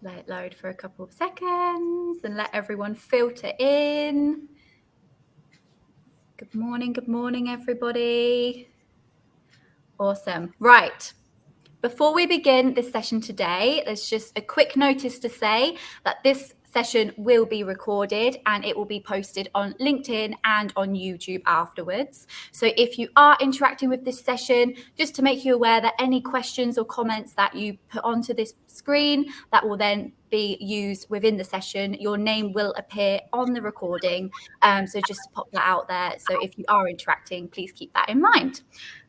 Let it load for a couple of seconds and let everyone filter in. Good morning, everybody. Awesome. Right. Before we begin this session today, there's just a quick notice to say that this session will be recorded and it will be posted on LinkedIn and on YouTube afterwards. So if you are interacting with this session, just to make you aware that any questions or comments that you put onto this screen that will then be used within the session, your name will appear on the recording. So just to pop that out there. So if you are interacting, please keep that in mind.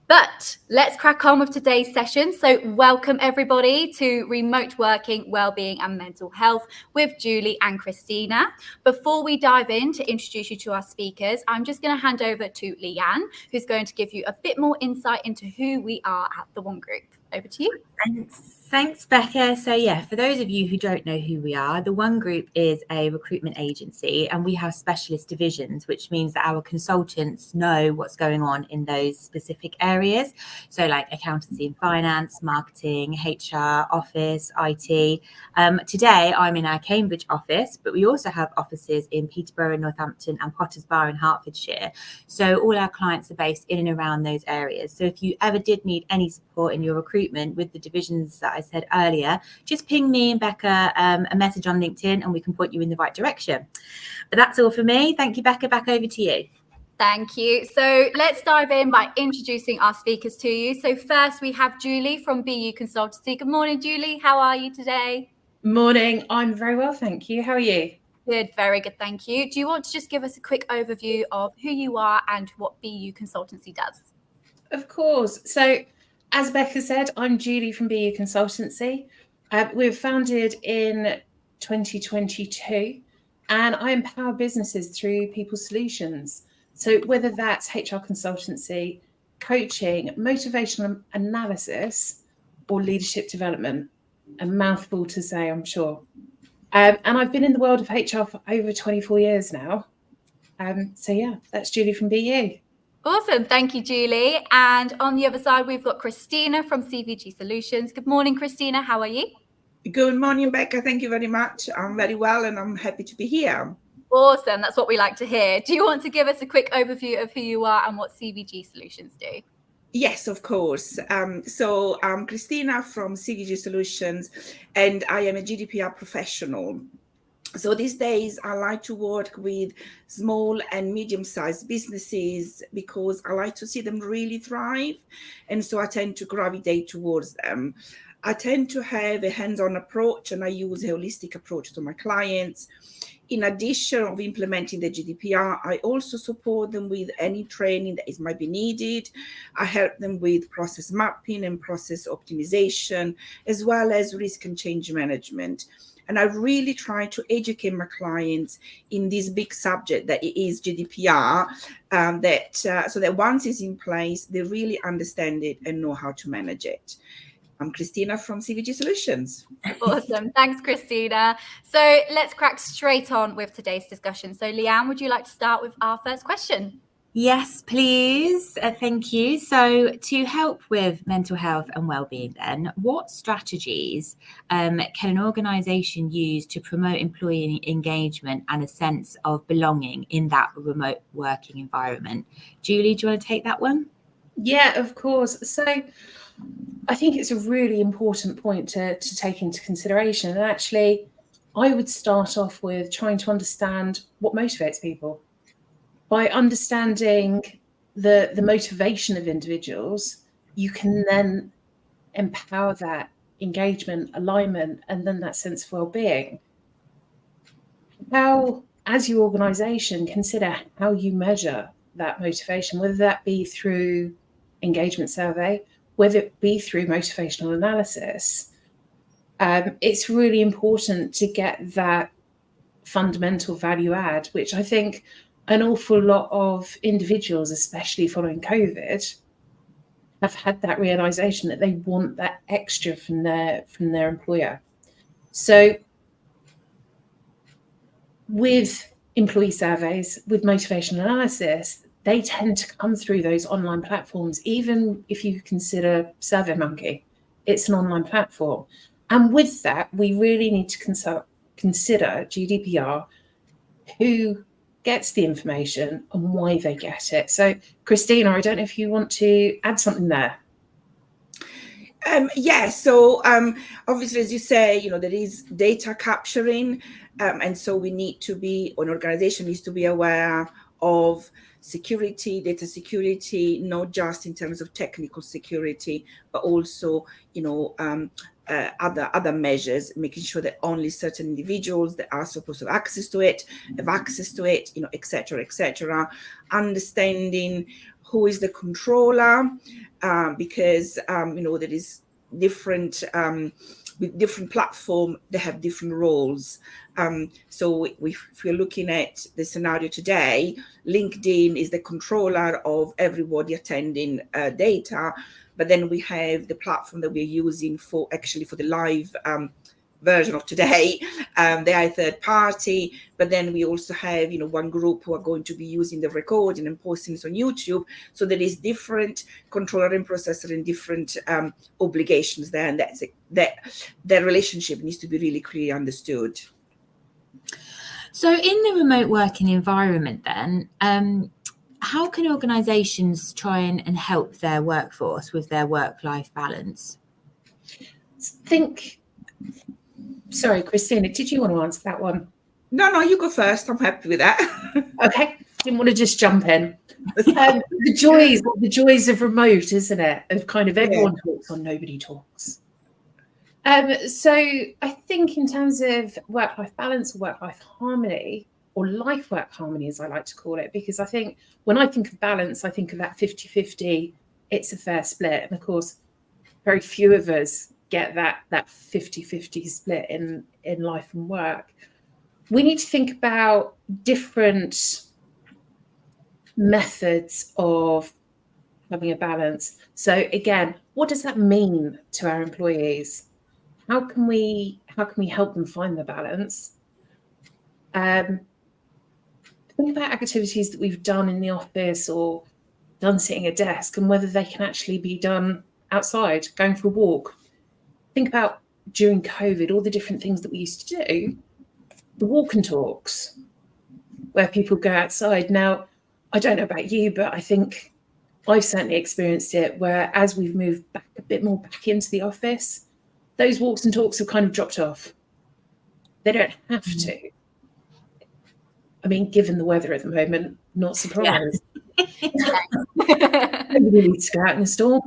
But let's crack on with today's session. So welcome everybody to Remote Working, Wellbeing and Mental Health with Julie and Christina. Before we dive in to introduce you to our speakers, I'm just going to hand over to Leanne, who's going to give you a bit more insight into who we are at the One Group. Over to you. Thanks, Becca. So yeah, for those of you who don't know who we are, the One Group is a recruitment agency and we have specialist divisions, which means that our consultants know what's going on in those specific areas. So like accountancy and finance, marketing, HR, office, IT. Today, I'm in our Cambridge office, but we also have offices in Peterborough, Northampton and Potters Bar in Hertfordshire. So all our clients are based in and around those areas. So if you ever did need any support in your recruitment with the divisions that I said earlier, just ping me and Becca a message on LinkedIn and we can point you in the right direction. But that's all for me. Thank you, Becca. Back over to you. Thank you. So let's dive in by introducing our speakers to you. So first we have Julie from BU Consultancy. Good morning, Julie. How are you today? Morning. I'm very well, thank you. How are you? Good, very good, thank you. Do you want to just give us a quick overview of who you are and what BU Consultancy does? Of course. So as Becca said, I'm Julie from BU Consultancy. We were founded in 2022 and I empower businesses through people solutions. So whether that's HR consultancy, coaching, motivational analysis, or leadership development, a mouthful to say, I'm sure. And I've been in the world of HR for over 24 years now. So yeah, that's Julie from BU. Awesome. Thank you, Julie. And on the other side, we've got Christina from CVG Solutions. Good morning, Christina. How are you? Good morning, Becca. Thank you very much. I'm very well and I'm happy to be here. Awesome. That's what we like to hear. Do you want to give us a quick overview of who you are and what CVG Solutions do? Yes, of course. So I'm Christina from CVG Solutions and I am a GDPR professional. So these days I like to work with small and medium-sized businesses because I like to see them really thrive. And so I tend to gravitate towards them. I tend to have a hands-on approach and I use a holistic approach to my clients. In addition of implementing the GDPR, I also support them with any training that might be needed. I help them with process mapping and process optimization, as well as risk and change management. And I really try to educate my clients in this big subject that it is GDPR, so that once it's in place, they really understand it and know how to manage it. I'm Christina from CVG Solutions. Awesome. Thanks, Christina. So let's crack straight on with today's discussion. So Leanne, would you like to start with our first question? Yes, please. Thank you. So to help with mental health and wellbeing then, what strategies can an organisation use to promote employee engagement and a sense of belonging in that remote working environment? Julie, do you want to take that one? Yeah, of course. So I think it's a really important point to take into consideration. And actually, I would start off with trying to understand what motivates people. By understanding the motivation of individuals, you can then empower that engagement, alignment, and then that sense of well-being. How, as your organisation, consider how you measure that motivation, whether that be through engagement survey, whether it be through motivational analysis. It's really important to get that fundamental value add, which I think an awful lot of individuals, especially following COVID, have had that realization that they want that extra from their employer. So with employee surveys, with motivational analysis, they tend to come through those online platforms. Even if you consider SurveyMonkey, it's an online platform. And with that, we really need to consider GDPR, who gets the information and why they get it. So, Christina, I don't know if you want to add something there. So obviously, as you say, there is data capturing, and so we need to be, an organization needs to be aware of security, data security, not just in terms of technical security, but also, other measures, making sure that only certain individuals that are supposed to have access to it, et cetera, understanding who is the controller, because there is different with different platform, they have different roles. So if we're looking at the scenario today, LinkedIn is the controller of everybody attending data, but then we have the platform that we're using for the live version of today. They are a third party, but then we also have one group who are going to be using the recording and posting this on YouTube. So there is different controller and processor and different obligations there, and that relationship needs to be really clearly understood. So in the remote working environment then, how can organisations try and help their workforce with their work-life balance? Sorry, Christina, did you want to answer that one? No, you go first. I'm happy with that. Okay, didn't want to just jump in. The joys of remote, isn't it? Of kind of everyone talks on, nobody talks. So I think in terms of work-life balance or work-life harmony, or life-work harmony, as I like to call it, because I think when I think of balance, I think of that 50-50, it's a fair split. And of course, very few of us get that 50-50 split in life and work. We need to think about different methods of having a balance. So again, what does that mean to our employees? How can we help them find the balance? Think about activities that we've done in the office or done sitting at a desk, and whether they can actually be done outside, going for a walk. Think about during COVID, all the different things that we used to do, the walk and talks, where people go outside. Now, I don't know about you, but I think I've certainly experienced it where as we've moved back a bit more back into the office, those walks and talks have kind of dropped off. They don't have to. I mean, given the weather at the moment, not surprised. Nobody needs to go out in a storm.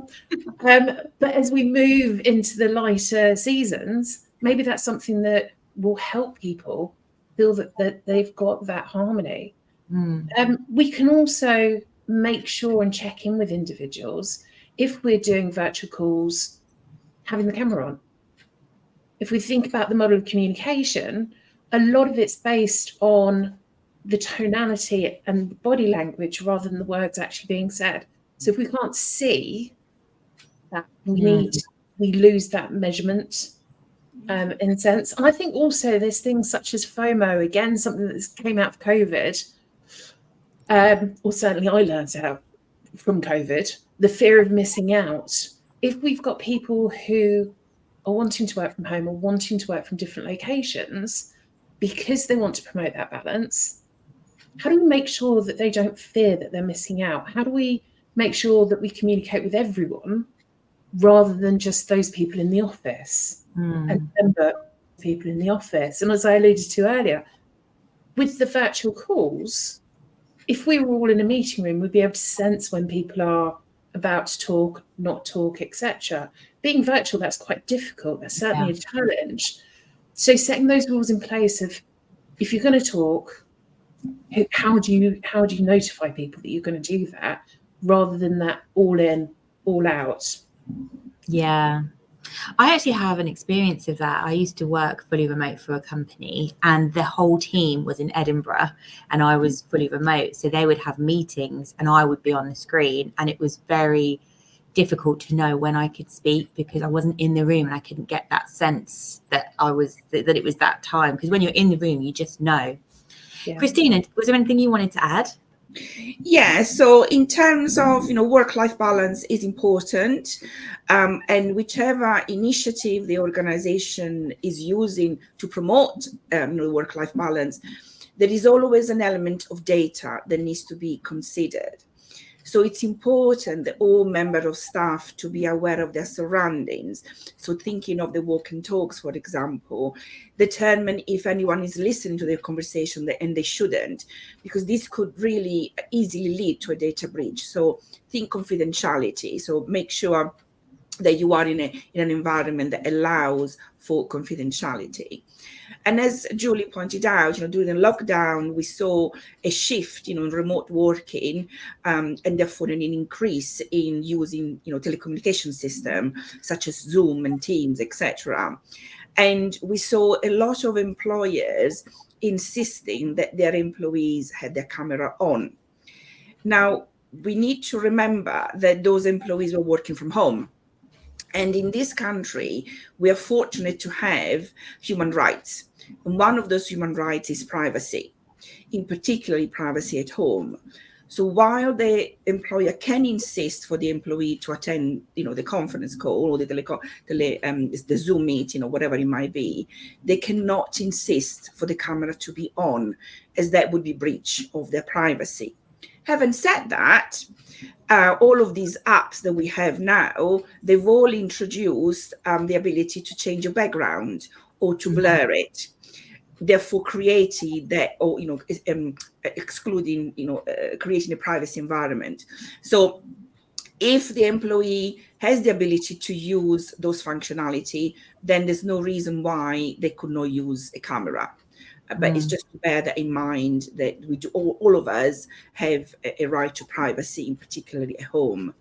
But as we move into the lighter seasons, maybe that's something that will help people feel that they've got that harmony. We can also make sure and check in with individuals if we're doing virtual calls, having the camera on. If we think about the model of communication, a lot of it's based on the tonality and body language rather than the words actually being said. So if we can't see that, we lose that measurement in a sense. And I think also there's things such as FOMO, again, something that came out of COVID, or certainly I learned out from COVID, the fear of missing out. If we've got people who are wanting to work from home or wanting to work from different locations because they want to promote that balance, how do we make sure that they don't fear that they're missing out? How do we make sure that we communicate with everyone rather than just those people in the office and remember people in the office? And as I alluded to earlier, with the virtual calls, if we were all in a meeting room, we'd be able to sense when people are about to talk, not talk, etc. Being virtual, that's quite difficult. That's certainly a challenge. So setting those rules in place of, if you're going to talk, how do you notify people that you're going to do that, rather than that all in, all out? Yeah. I actually have an experience of that. I used to work fully remote for a company, and the whole team was in Edinburgh and I was fully remote. So they would have meetings and I would be on the screen, and it was very difficult to know when I could speak because I wasn't in the room and I couldn't get that sense that it was that time. Because when you're in the room, you just know. Yeah. Christina, was there anything you wanted to add? Yeah, so in terms of, work-life balance is important, and whichever initiative the organization is using to promote work-life balance, there is always an element of data that needs to be considered. So it's important that all members of staff to be aware of their surroundings. So thinking of the walk and talks, for example, determine if anyone is listening to their conversation and they shouldn't, because this could really easily lead to a data breach. So think confidentiality. So make sure that you are in an environment that allows for confidentiality. And as Julie pointed out, during the lockdown, we saw a shift, in remote working, and therefore an increase in using, telecommunication system such as Zoom and Teams, etc. And we saw a lot of employers insisting that their employees had their camera on. Now, we need to remember that those employees were working from home. And in this country, we are fortunate to have human rights. And one of those human rights is privacy, in particular privacy at home. So while the employer can insist for the employee to attend, the conference call or the Zoom meeting or whatever it might be, they cannot insist for the camera to be on, as that would be breach of their privacy. Having said that, all of these apps that we have now, they've all introduced the ability to change your background or to blur it, therefore creating that, or excluding, creating a privacy environment. So if the employee has the ability to use those functionality, then there's no reason why they could not use a camera. But it's just to bear that in mind, that we do, all of us have a right to privacy, particularly at home.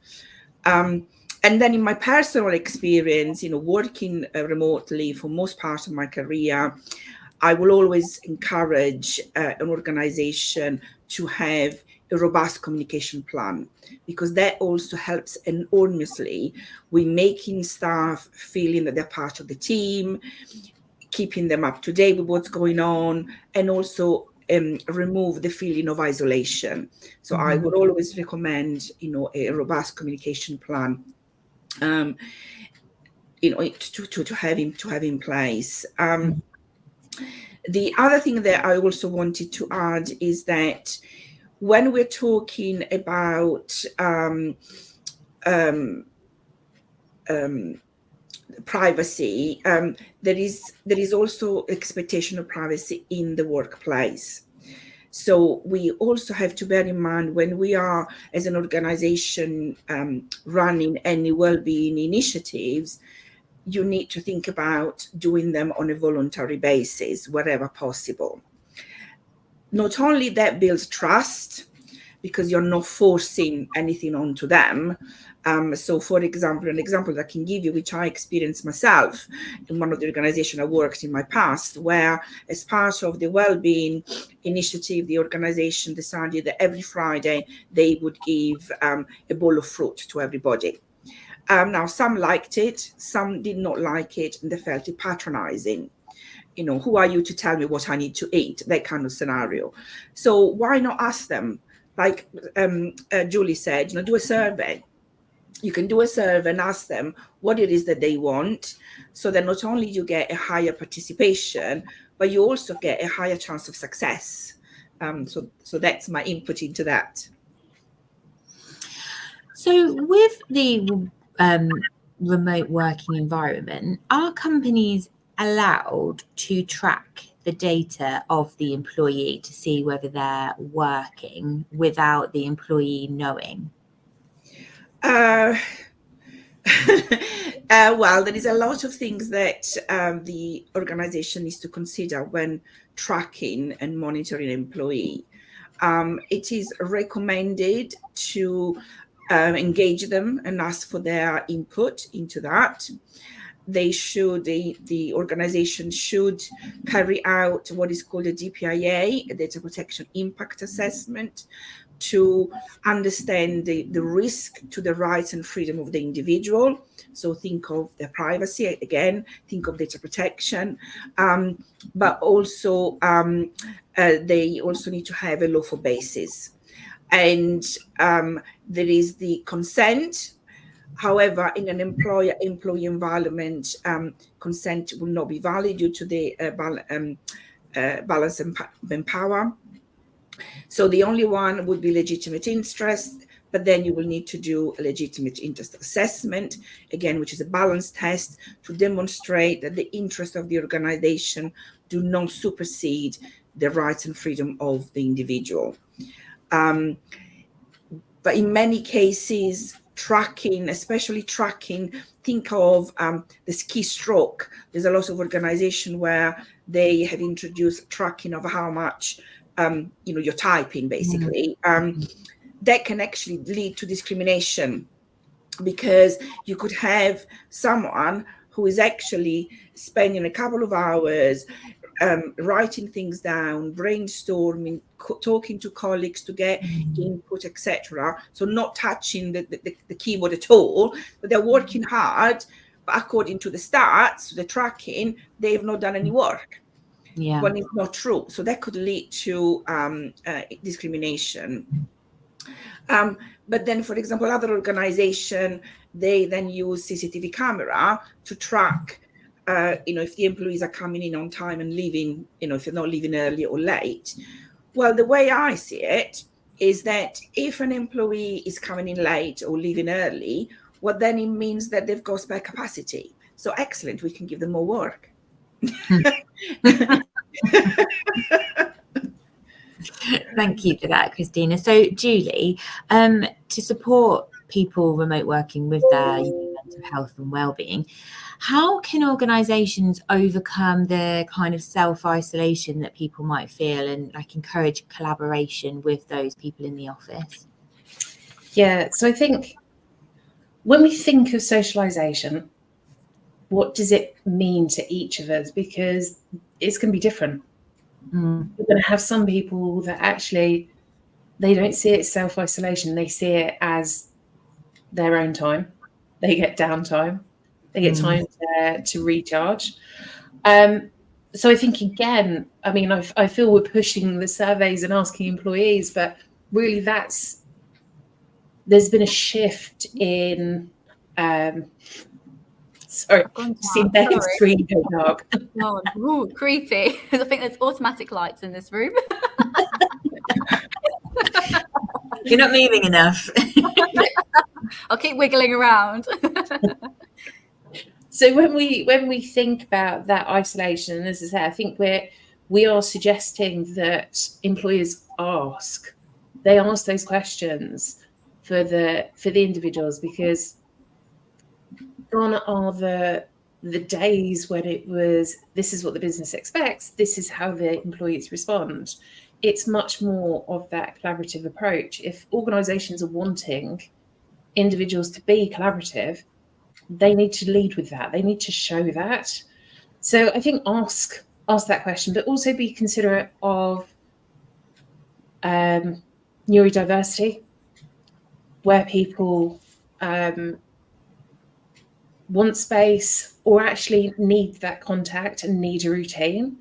And then in my personal experience, working remotely for most part of my career, I will always encourage an organization to have a robust communication plan, because that also helps enormously with making staff feeling that they're part of the team, keeping them up to date with what's going on, and also remove the feeling of isolation. So I would always recommend, a robust communication plan, to have in place. The other thing that I also wanted to add is that when we're talking about privacy, there is also expectation of privacy in the workplace. So we also have to bear in mind, when we are, as an organization, running any well-being initiatives, you need to think about doing them on a voluntary basis wherever possible. Not only that builds trust, because you're not forcing anything onto them. So for example, an example that I can give you, which I experienced myself in one of the organizations I worked in my past, where as part of the well-being initiative, the organization decided that every Friday they would give a bowl of fruit to everybody. Now, some liked it, some did not like it, and they felt it patronizing. Who are you to tell me what I need to eat? That kind of scenario. So why not ask them? Like Julie said, do a survey. You can do a survey and ask them what it is that they want, so that not only you get a higher participation, but you also get a higher chance of success. So that's my input into that. So with the remote working environment, are companies allowed to track the data of the employee to see whether they're working without the employee knowing? Well, there is a lot of things that the organization needs to consider when tracking and monitoring an employee. It is recommended to engage them and ask for their input into that. The organization should carry out what is called a DPIA, a data protection impact assessment, to understand the risk to the rights and freedom of the individual. So think of their privacy, again, think of data protection, but also they also need to have a lawful basis. and there is the consent. However, in an employer-employee environment, consent will not be valid due to the balance and power. So the only one would be legitimate interest, but then you will need to do a legitimate interest assessment, again, which is a balance test to demonstrate that the interests of the organization do not supersede the rights and freedom of the individual. But in many cases, tracking, especially tracking, think of the ski stroke. There's a lot of organization where they have introduced tracking of how much you're typing, basically. That can actually lead to discrimination, because you could have someone who is actually spending a couple of hours writing things down, brainstorming, talking to colleagues to get input, etc. So not touching the keyboard at all, but they're working hard, but according to the stats, the tracking, they have not done any work. When it's not true. So that could lead to discrimination. But then, for example, other organization, they then use CCTV camera to track, if the employees are coming in on time and leaving, if they're not leaving early or late. Well, the way I see it is that if an employee is coming in late or leaving early, well, then it means that they've got spare capacity. So excellent, we can give them more work. Thank you for that, Christina. So, Julie, to support people remote working with their mental health and well-being, how can organisations overcome the kind of self-isolation that people might feel and encourage collaboration with those people in the office? Yeah, so I think when we think of socialisation, what does it mean to each of us? Because it's going to be different. We're going to have some people that actually, they don't see it as self-isolation. They see it as their own time. They get downtime. They get time to recharge. So I think, again, I feel we're pushing the surveys and asking employees, but really there's been a shift in, sorry, see Becca's screen go dark. Oh, creepy. I think there's automatic lights in this room. You're not moving enough. I'll keep wiggling around. So when we think about that isolation, as I say, I think we are suggesting that employers ask those questions for the individuals, because gone are the days when it was, this is what the business expects, this is how the employees respond. It's much more of that collaborative approach. If organizations are wanting individuals to be collaborative, they need to lead with that. They need to show that. So I think ask that question, but also be considerate of neurodiversity, where people want space or actually need that contact and need a routine,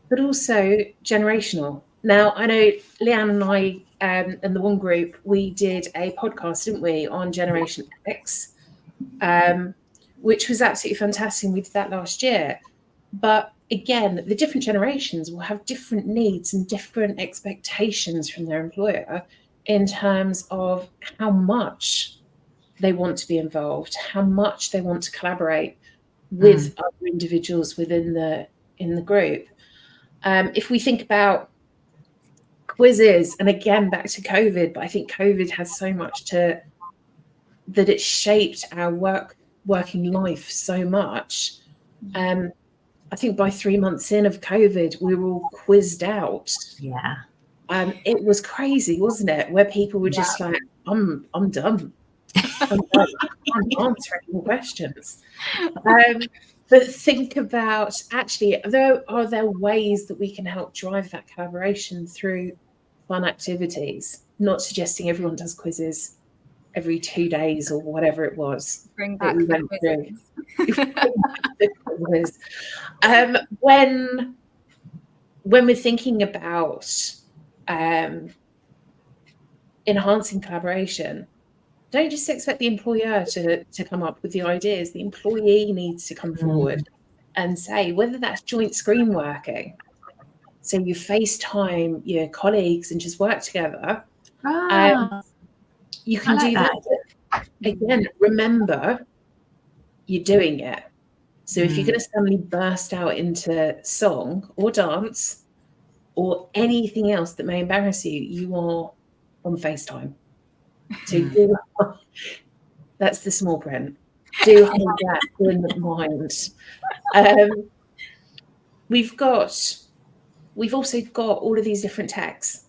but also generational. Now, I know Leanne and I and the One Group, we did a podcast, didn't we, on Generation X, which was absolutely fantastic. We did that last year. But again, the different generations will have different needs and different expectations from their employer in terms of how much they want to be involved, how much they want to collaborate with other individuals in the group. If we think about quizzes, and again back to COVID, but I think COVID has so much that it shaped our working life so much. I think by 3 months in of COVID, we were all quizzed out. Yeah. It was crazy, wasn't it? Where people were just like, I'm done. I'm answering more questions. But think about, actually, are there ways that we can help drive that collaboration through fun activities? Not suggesting everyone does quizzes every 2 days or whatever it was. Bring back the quizzes. When we're thinking about enhancing collaboration, don't just expect the employer to come up with the ideas. The employee needs to come forward and say, whether that's joint screen working, so you FaceTime your colleagues and just work together. You can do that. Again, remember, you're doing it. So if you're going to suddenly burst out into song or dance or anything else that may embarrass you, you are on FaceTime. So that's the small print. Do hold that in mind. We've also got all of these different techs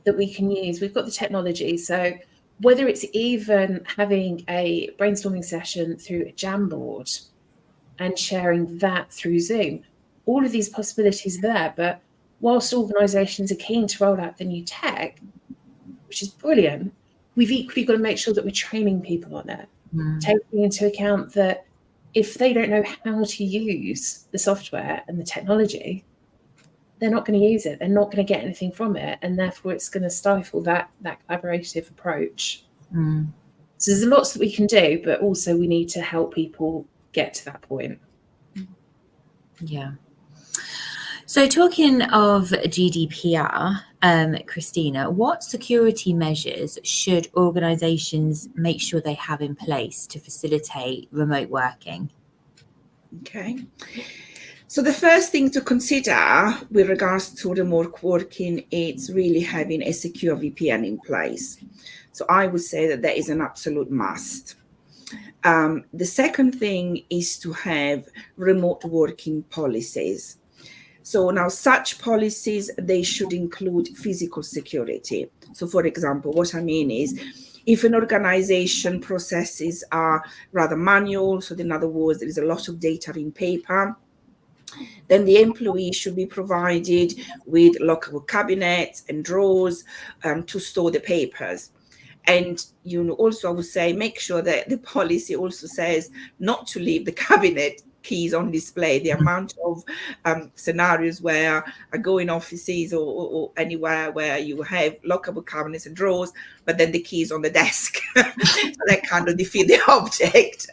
that we can use. We've got the technology. So whether it's even having a brainstorming session through a Jamboard and sharing that through Zoom, all of these possibilities are there. But whilst organisations are keen to roll out the new tech, which is brilliant, we've equally got to make sure that we're training people on it, taking into account that if they don't know how to use the software and the technology, they're not going to use it. They're not going to get anything from it. And therefore, it's going to stifle that collaborative approach. So there's lots that we can do, but also we need to help people get to that point. Yeah. So talking of GDPR, Christina, what security measures should organisations make sure they have in place to facilitate remote working? Okay. So the first thing to consider with regards to remote working is really having a secure VPN in place. So I would say that is an absolute must. The second thing is to have remote working policies. So now such policies, they should include physical security. So for example, what I mean is, if an organization processes are rather manual, so in other words, there is a lot of data in paper, then the employee should be provided with lockable cabinets and drawers to store the papers. And also I would say, make sure that the policy also says not to leave the cabinet keys on display. The amount of scenarios where I go in offices or anywhere where you have lockable cabinets and drawers, but then the keys on the desk, so that kind of defeat the object.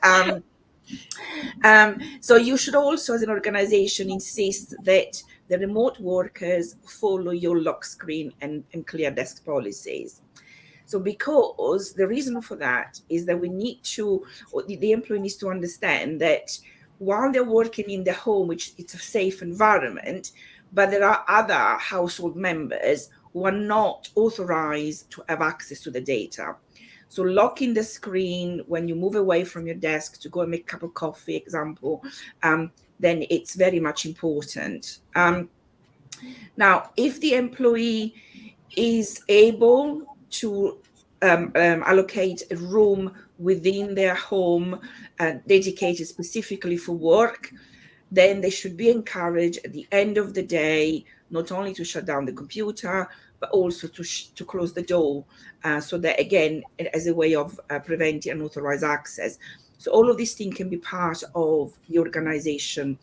So you should also, as an organization, insist that the remote workers follow your lock screen and clear desk policies. So because the reason for that is that the employee needs to understand that while they're working in the home, which it's a safe environment, but there are other household members who are not authorized to have access to the data. So locking the screen when you move away from your desk to go and make a cup of coffee, example, then it's very much important. Now, if the employee is able to allocate a room within their home dedicated specifically for work, then they should be encouraged at the end of the day not only to shut down the computer, but also to close the door, so that, again, as a way of preventing unauthorized access. So all of these things can be part of the organization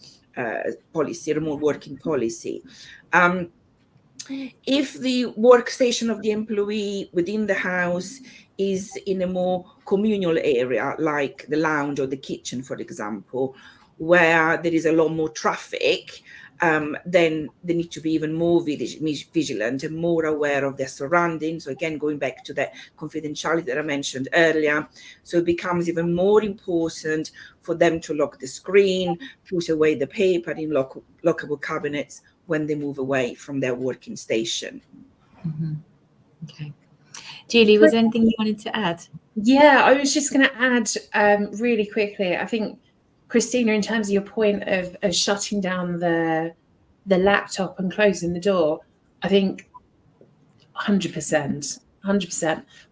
policy, remote working policy. If the workstation of the employee within the house is in a more communal area, like the lounge or the kitchen, for example, where there is a lot more traffic, then they need to be even more vigilant and more aware of their surroundings. So again, going back to the confidentiality that I mentioned earlier, so it becomes even more important for them to lock the screen, put away the paper in lockable cabinets when they move away from their working station. Okay. Julie, was there anything you wanted to add? Yeah, I was just going to add really quickly. I think, Christina, in terms of your point of shutting down the laptop and closing the door, I think 100%.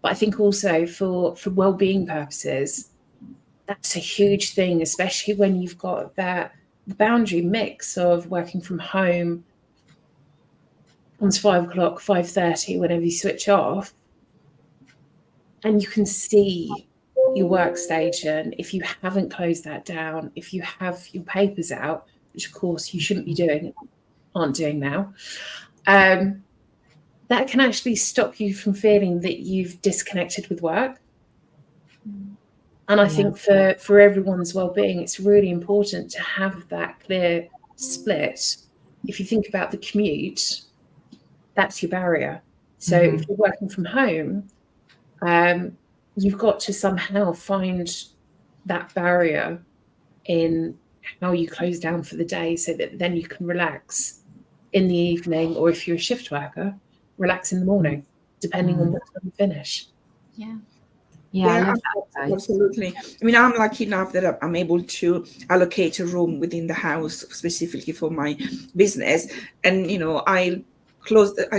But I think also for well-being purposes, that's a huge thing, especially when you've got that boundary mix of working from home. It's 5 o'clock, 5:30, whenever you switch off, and you can see your workstation. If you haven't closed that down, if you have your papers out, which of course you shouldn't be doing, aren't doing now, that can actually stop you from feeling that you've disconnected with work. And I think for everyone's well-being, it's really important to have that clear split. If you think about the commute, that's your barrier. So if you're working from home, you've got to somehow find that barrier in how you close down for the day, so that then you can relax in the evening, or if you're a shift worker, relax in the morning, depending on what time you finish. Yeah, absolutely. I mean, I'm lucky enough that I'm able to allocate a room within the house specifically for my business, and I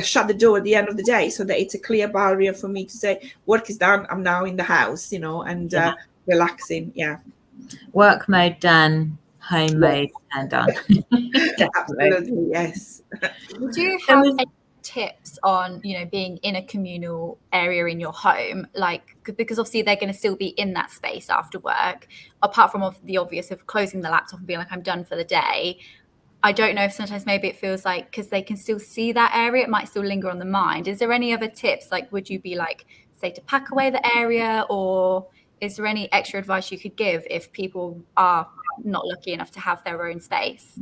shut the door at the end of the day, so that it's a clear barrier for me to say work is done, I'm now in the house, and relaxing. Work mode done, home mode and done. Absolutely, yes. Do you have any tips on being in a communal area in your home, like, because obviously they're going to still be in that space after work, apart from the obvious of closing the laptop and being like, I'm done for the day? I don't know if sometimes maybe it feels like, because they can still see that area, it might still linger on the mind. Is there any other tips? Like, would you be like, say, to pack away the area, or is there any extra advice you could give if people are not lucky enough to have their own space?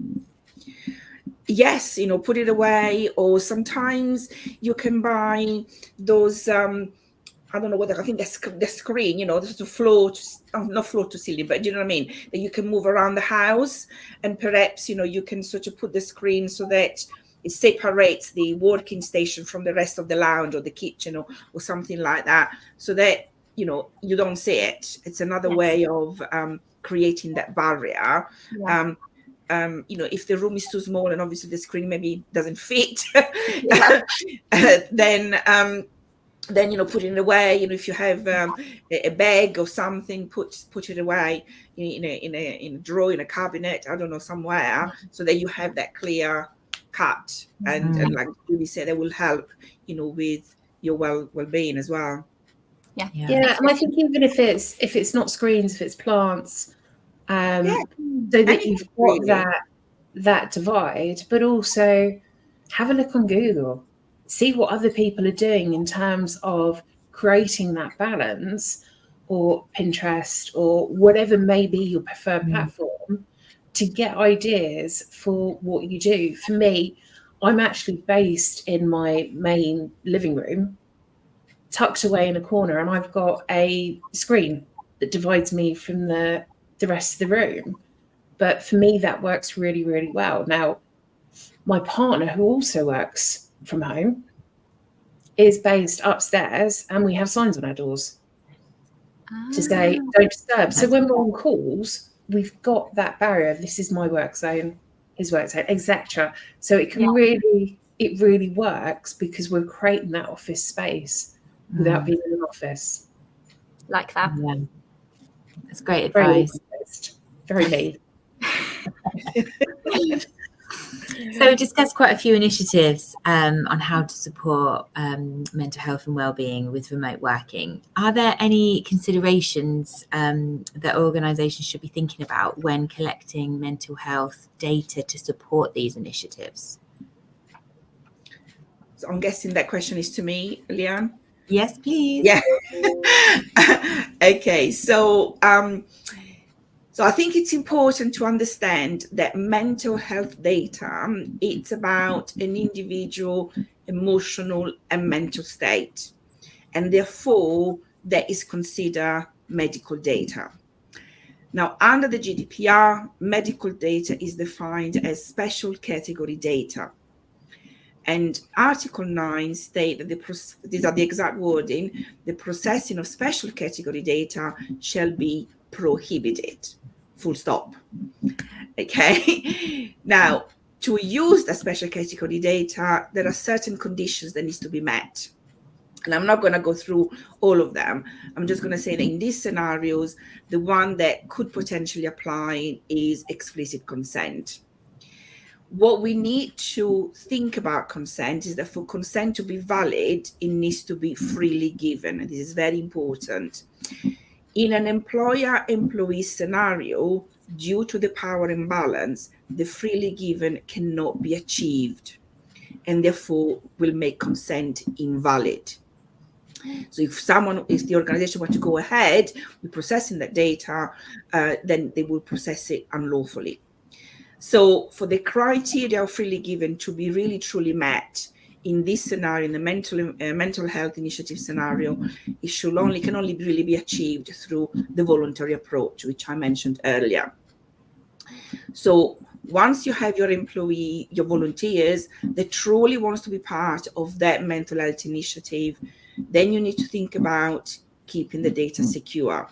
Yes, put it away, or sometimes you can buy those I don't know what I think the screen, the floor not floor to ceiling, but you know what I mean, that you can move around the house, and perhaps you can sort of put the screen so that it separates the working station from the rest of the lounge or the kitchen, or something like that, so that you don't see it. It's another way of creating that barrier. If the room is too small and obviously the screen maybe doesn't fit, then put it away. If you have a bag or something, put it away in a drawer, in a cabinet, I don't know, somewhere, so that you have that clear cut. And like Julie said, that will help with your well-being as well. And I think even if it's not screens, if it's plants, so that you've got that divide, but also have a look on Google, see what other people are doing in terms of creating that balance, or Pinterest, or whatever may be your preferred platform, to get ideas for what you do. For me, I'm actually based in my main living room, tucked away in a corner, and I've got a screen that divides me from the rest of the room. But for me, that works really, really well. Now, my partner, who also works from home, is based upstairs, and we have signs on our doors to say, don't disturb. So when we're on calls, we've got that barrier. This is my work zone, his work zone, etc. So it can really works, because we're creating that office space without being in an office. Like that. Yeah. That's great advice. Very me. So we discussed quite a few initiatives on how to support mental health and wellbeing with remote working. Are there any considerations that organisations should be thinking about when collecting mental health data to support these initiatives? So I'm guessing that question is to me, Leanne? Yes, please. Yeah. Okay, so I think it's important to understand that mental health data, it's about an individual emotional and mental state, and therefore that is considered medical data. Now, under the GDPR, medical data is defined as special category data. And Article 9 states that these are the exact wording: the processing of special category data shall be prohibited. Full stop. Okay. Now, to use the special category data, there are certain conditions that needs to be met. And I'm not going to go through all of them. I'm just going to say that in these scenarios, the one that could potentially apply is explicit consent. What we need to think about consent is that for consent to be valid, it needs to be freely given. And this is very important. In an employer-employee scenario, due to the power imbalance, the freely given cannot be achieved. and therefore will make consent invalid. So if the organization were to go ahead with processing that data, then they will process it unlawfully. So for the criteria freely given to be really truly met in this scenario, in the mental health initiative scenario, it can only really be achieved through the voluntary approach, which I mentioned earlier. So once you have your volunteers that truly wants to be part of that mental health initiative, then you need to think about keeping the data secure.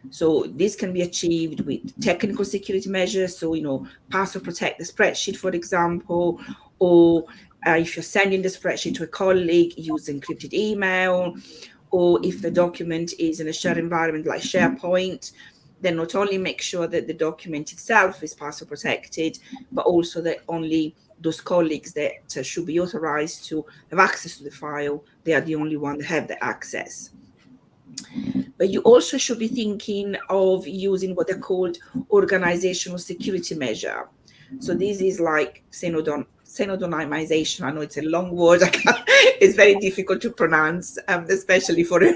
So this can be achieved with technical security measures. So, password protect the spreadsheet, for example, or if you're sending the spreadsheet to a colleague, use encrypted email, or if the document is in a shared environment like SharePoint, then not only make sure that the document itself is password protected, but also that only those colleagues that should be authorized to have access to the file, they are the only one that have the access. But you also should be thinking of using what are called organizational security measure. So this is like pseudonymization. I know it's a long word. It's very difficult to pronounce, especially for a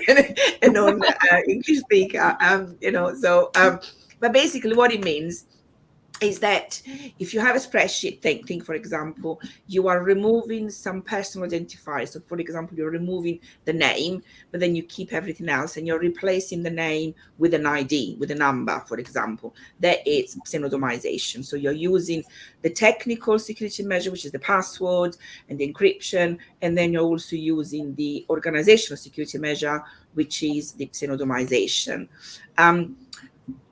non-English speaker. But basically what it means is that if you have a spreadsheet, think for example, you are removing some personal identifiers. So for example, you're removing the name, but then you keep everything else and you're replacing the name with an ID, with a number, for example. That is pseudonymization. So you're using the technical security measure, which is the password and the encryption, and then you're also using the organizational security measure, which is the pseudonymization.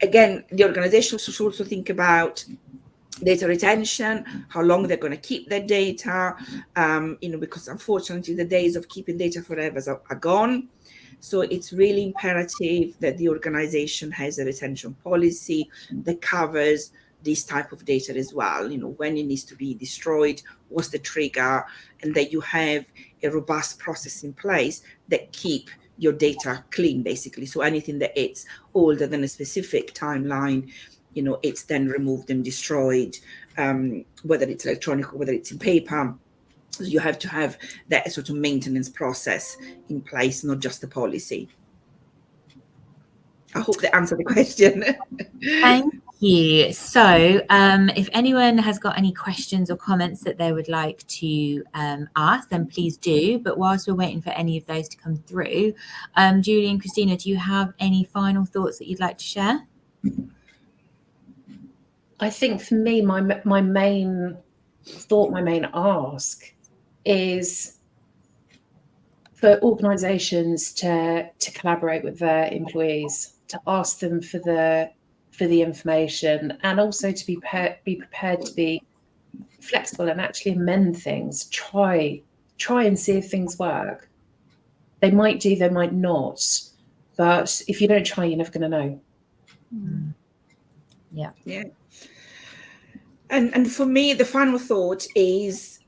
Again, the organization should also think about data retention, how long they're going to keep their data, because unfortunately the days of keeping data forever are gone. So it's really imperative that the organization has a retention policy that covers this type of data as well, when it needs to be destroyed, what's the trigger, and that you have a robust process in place that keep your data clean, basically. So anything that it's older than a specific timeline, it's then removed and destroyed, whether it's electronic or whether it's in paper. So you have to have that sort of maintenance process in place, not just the policy. I hope that answered the question. Thank you. So if anyone has got any questions or comments that they would like to ask, then please do. But whilst we're waiting for any of those to come through, Julie and Christina, do you have any final thoughts that you'd like to share? I think for me, my main thought, my main ask is for organisations to collaborate with their employees, to ask them for the information, and also to be prepared to be flexible and actually amend things. Try and see if things work. They might do, they might not, but if you don't try, you're never going to know. Yeah. And for me, the final thought is,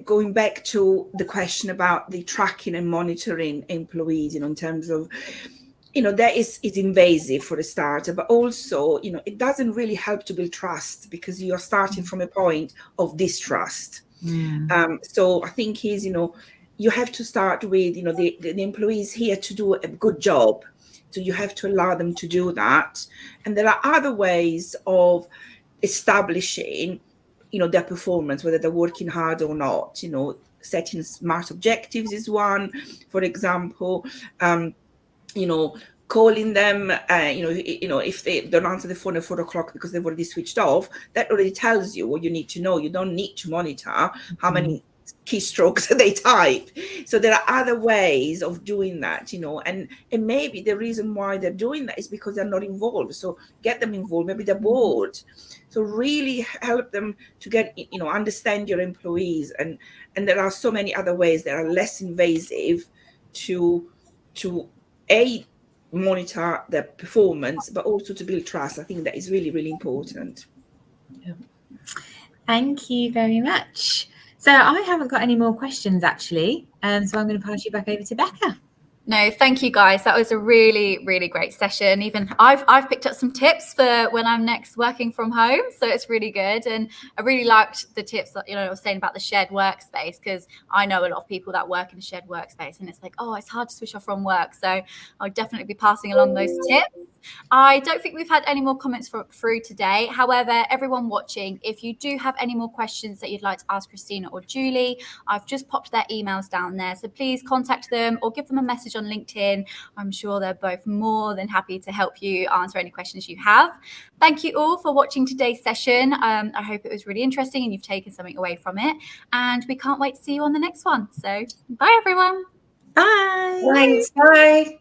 going back to the question about the tracking and monitoring employees, in terms of, that is invasive for a starter, but also, it doesn't really help to build trust because you're starting from a point of distrust. So I think you have to start with, the employees here to do a good job. So you have to allow them to do that. And there are other ways of establishing, their performance, whether they're working hard or not. Setting smart objectives is one, for example. Calling them, if they don't answer the phone at 4 o'clock because they've already switched off, that already tells you what you need to know. You don't need to monitor how many keystrokes they type. So there are other ways of doing that, and maybe the reason why they're doing that is because they're not involved. So get them involved. Maybe they're bored. So really help them to get, understand your employees. And there are so many other ways that are less invasive to monitor their performance, but also to build trust. I think that is really, really important. Yeah. Thank you very much. So I haven't got any more questions actually, so I'm going to pass you back over to Becca. No, thank you guys. That was a really, really great session. Even I've picked up some tips for when I'm next working from home. So it's really good. And I really liked the tips that, I was saying about the shared workspace, because I know a lot of people that work in a shared workspace and it's like, oh, it's hard to switch off from work. So I'll definitely be passing along those tips. I don't think we've had any more comments through today. However, everyone watching, if you do have any more questions that you'd like to ask Christina or Julie, I've just popped their emails down there. So please contact them or give them a message on LinkedIn. I'm sure they're both more than happy to help you answer any questions you have. Thank you all for watching today's session. I hope it was really interesting and you've taken something away from it. And we can't wait to see you on the next one. So bye, everyone. Bye. Thanks. Bye.